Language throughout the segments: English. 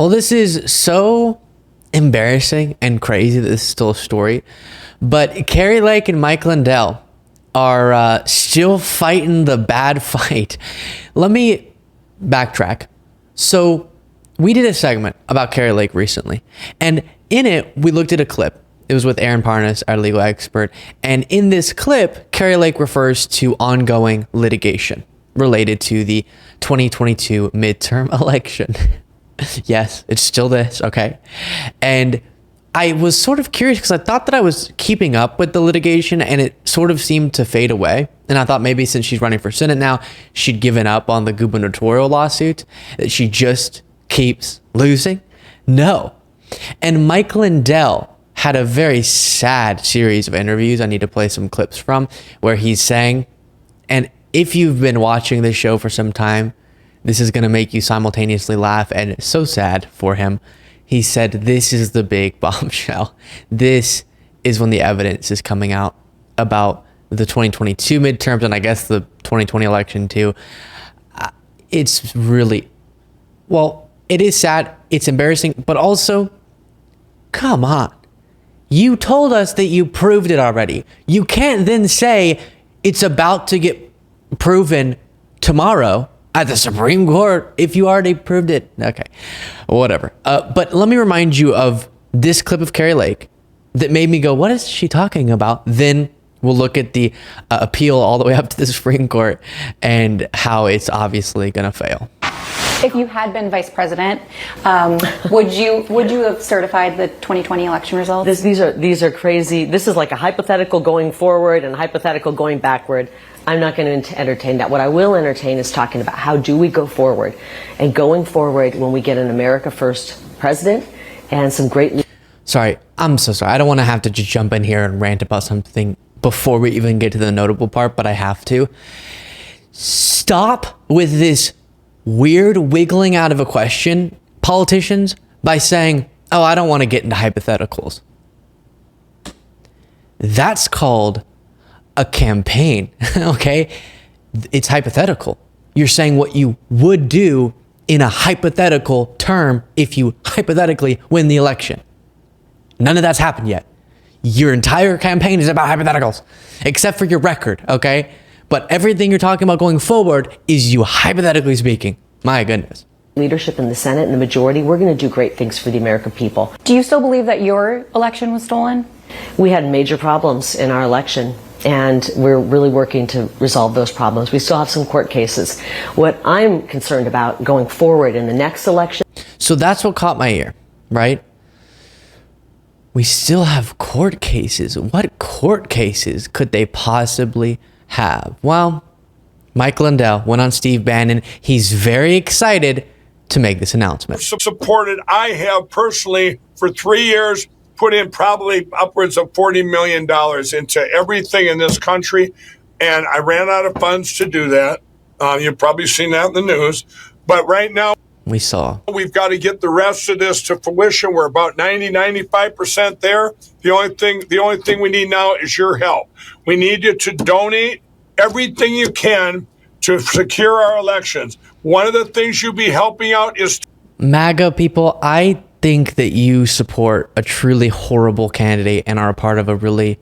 Well, this is so embarrassing and crazy that this is still a story, but Kari Lake and Mike Lindell are still fighting the bad fight. Let me backtrack. So we did a segment about Kari Lake recently, and in it, we looked at a clip. It was with Aaron Parnas, our legal expert, and in this clip, Kari Lake refers to ongoing litigation related to the 2022 midterm election. Yes, it's still this, okay? And I was sort of curious because I thought that I was keeping up with the litigation and it sort of seemed to fade away. And I thought maybe since she's running for Senate now, she'd given up on the gubernatorial lawsuit, that she just keeps losing. No. And Mike Lindell had a very sad series of interviews I need to play some clips from where he's saying, and if you've been watching this show for some time, this is going to make you simultaneously laugh and it's so sad for him. He said, this is the big bombshell. This is when the evidence is coming out about the 2022 midterms and I guess the 2020 election too. It's really, well, it is sad. It's embarrassing, but also, come on. You told us that you proved it already. You can't then say it's about to get proven tomorrow at the Supreme Court if you already proved it. Okay, whatever. But let me remind you of this clip of Kari Lake that made me go, what is she talking about? Then we'll look at the appeal all the way up to the Supreme Court and how it's obviously going to fail. If you had been vice president, would you have certified the 2020 election results? These are crazy. This is like a hypothetical going forward and a hypothetical going backward. I'm not going to entertain that. What I will entertain is talking about how do we go forward, and going forward when we get an America First president and some great. Sorry, I'm so sorry. I don't want to have to just jump in here and rant about something before we even get to the notable part, but I have to. Stop with this weird wiggling out of a question, politicians, by saying, oh, I don't want to get into hypotheticals. That's called a campaign, okay? It's hypothetical. You're saying what you would do in a hypothetical term if you hypothetically win the election. None of that's happened yet. Your entire campaign is about hypotheticals, except for your record, okay? But everything you're talking about going forward is you hypothetically speaking. My goodness. Leadership in the Senate and the majority, we're going to do great things for the American people. Do you still believe that your election was stolen? We had major problems in our election, and we're really working to resolve those problems. We still have some court cases. What I'm concerned about going forward in the next election. So that's what caught my ear, right? We still have court cases. What court cases could they possibly have? Well, Mike Lindell went on Steve Bannon. He's very excited to make this announcement. Supported, I have personally for 3 years put in probably upwards of $40 million into everything in this country, and I ran out of funds to do that. You've probably seen that in the news. But right now, we've got to get the rest of this to fruition. We're about 95% there. The only thing we need now is your help. We need you to donate everything you can to secure our elections. One of the things you'll be helping out is MAGA people. I think that you support a truly horrible candidate and are a part of a really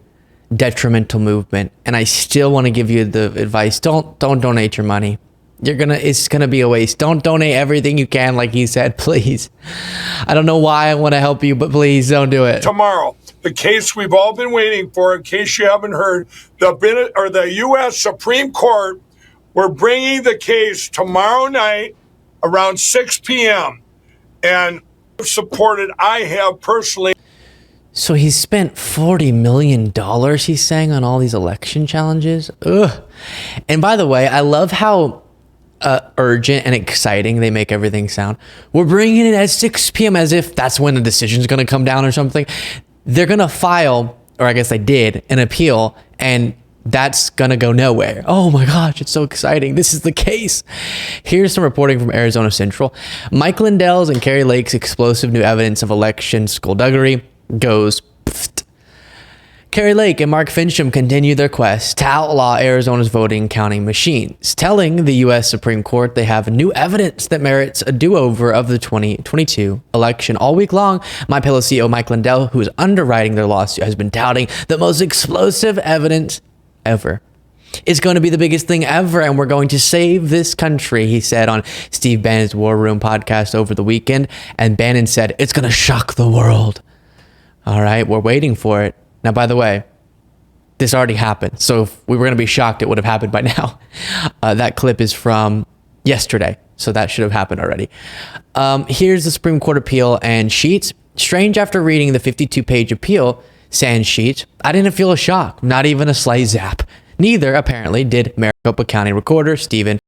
detrimental movement. And I still want to give you the advice. Don't donate your money. It's gonna be a waste. Don't donate everything you can, like he said, please. I don't know why I want to help you, but please don't do it. Tomorrow, the case we've all been waiting for, in case you haven't heard, the U.S. Supreme Court, we're bringing the case tomorrow night around 6 p.m. And supported, I have personally. So he spent $40 million, he's saying, on all these election challenges. Ugh. And by the way, I love how urgent and exciting they make everything sound. We're bringing it at 6 p.m. as if that's when the decision's going to come down or something. They're going to file, or I guess they did, an appeal, and that's going to go nowhere. Oh my gosh, it's so exciting. This is the case. Here's some reporting from Arizona Central. Mike Lindell's and Kari Lake's explosive new evidence of election skullduggery goes pfft. Kari Lake and Mark Finchem continue their quest to outlaw Arizona's voting and counting machines, telling the U.S. Supreme Court they have new evidence that merits a do-over of the 2022 election. All week long, MyPillow CEO Mike Lindell, who is underwriting their lawsuit, has been touting the most explosive evidence ever. It's going to be the biggest thing ever, and we're going to save this country, he said on Steve Bannon's War Room podcast over the weekend. And Bannon said, it's going to shock the world. All right, we're waiting for it. Now, by the way, this already happened. So if we were going to be shocked, it would have happened by now. That clip is from yesterday, so that should have happened already. Here's the Supreme Court appeal and sheets. Strange, after reading the 52-page appeal sans sheets, I didn't feel a shock, not even a slight zap. Neither, apparently, did Maricopa County Recorder Stephen.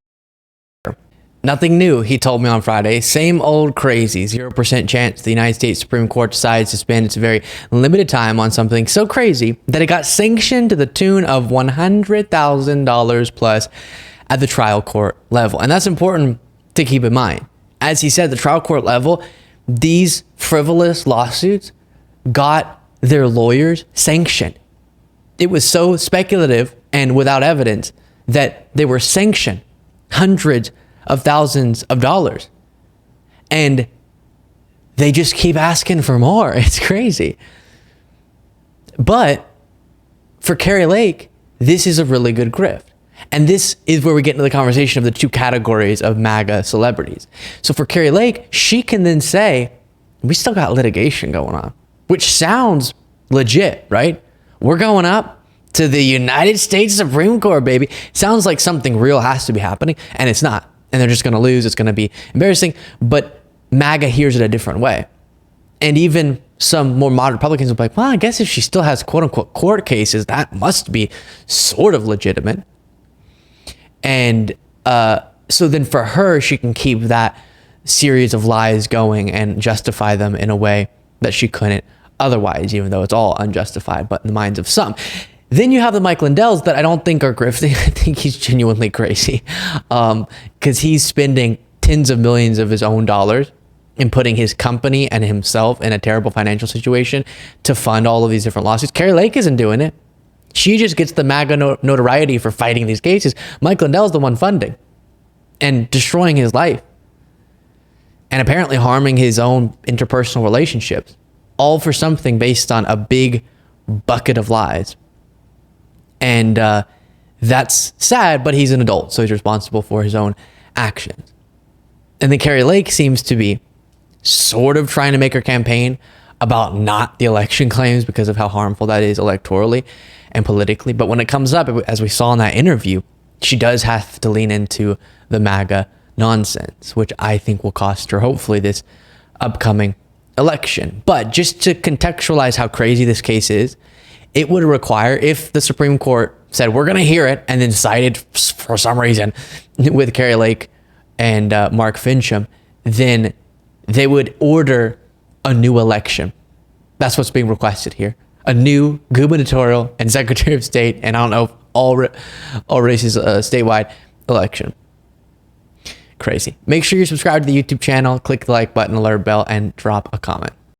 Nothing new, he told me on Friday. Same old crazy. 0% chance the United States Supreme Court decides to spend its very limited time on something so crazy that it got sanctioned to the tune of $100,000 plus at the trial court level. And that's important to keep in mind. As he said, the trial court level, these frivolous lawsuits got their lawyers sanctioned. It was so speculative and without evidence that they were sanctioned hundreds of thousands of dollars. And they just keep asking for more. It's crazy. But for Kari Lake, this is a really good grift. And this is where we get into the conversation of the two categories of MAGA celebrities. So for Kari Lake, she can then say, we still got litigation going on, which sounds legit, right? We're going up to the United States Supreme Court, baby. Sounds like something real has to be happening, and it's not. And they're just going to lose. It's going to be embarrassing. But MAGA hears it a different way. And even some more moderate Republicans will be like, well, I guess if she still has quote unquote court cases, that must be sort of legitimate. And so then for her, she can keep that series of lies going and justify them in a way that she couldn't otherwise, even though it's all unjustified, but in the minds of some. Then you have the Mike Lindells that I don't think are grifting. I think he's genuinely crazy because he's spending tens of millions of his own dollars and putting his company and himself in a terrible financial situation to fund all of these different lawsuits. Kari Lake isn't doing it. She just gets the MAGA notoriety for fighting these cases. Mike Lindell's the one funding and destroying his life and apparently harming his own interpersonal relationships, all for something based on a big bucket of lies. And that's sad, but he's an adult, so he's responsible for his own actions. And then Kari Lake seems to be sort of trying to make her campaign about not the election claims because of how harmful that is electorally and politically. But when it comes up, as we saw in that interview, she does have to lean into the MAGA nonsense, which I think will cost her, hopefully, this upcoming election. But just to contextualize how crazy this case is, it would require, if the Supreme Court said, we're going to hear it, and then sided for some reason with Kari Lake and Mark Finchem, then they would order a new election. That's what's being requested here. A new gubernatorial and Secretary of State, and I don't know, all races statewide election. Crazy. Make sure you're subscribed to the YouTube channel, click the like button, alert bell, and drop a comment.